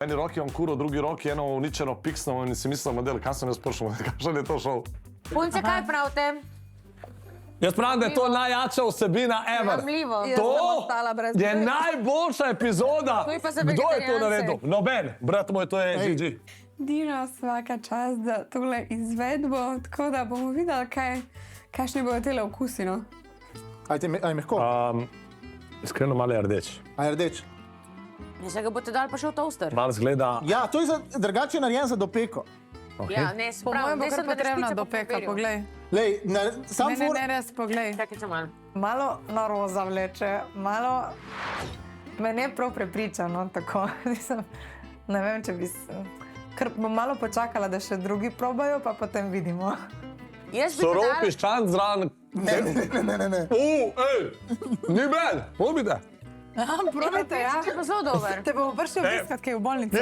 eni roki on kuro, drugi roki eno uničeno piksno in si mislil, model, kam sem jaz prišel, kakšen je to šel. Punce, kaj pravite? Jaz pravim, da je to najjača vsebina ever. Mamljivo. To je najboljša epizoda. To je pa za Kdo je to vegetarijance. naredil? Noben. Brat moj, to je GG. Dino, svaka čast za tole izvedbo, tako da bomo videli, kakšni bodo tele okusi, no. A je mehko? Iskreno malo je rdeč. A je rdeč? Ne se ga boste dali pa še v toaster. Malo zgleda... Ja, to je drugače narejen za dopeko. Ja, ne, Po mojem bo ne kar sem na potrebna resnice po dopeka, papirju. poglej. Lej, sam for... Ne, res, poglej. Čakajte malo. Malo na roza vleče, malo... Me ne prav prepriča, no, tako. Ne vem, če bi... Ker bom malo počakala, da še drugi probajo, pa potem vidimo. Jaz bi Surov dala... piščan zraven... Ne. Ej, ni bed, probite. Probajte, ja. Je pa zelo dober. Te bomo prišli obiskat, kaj v bolnico.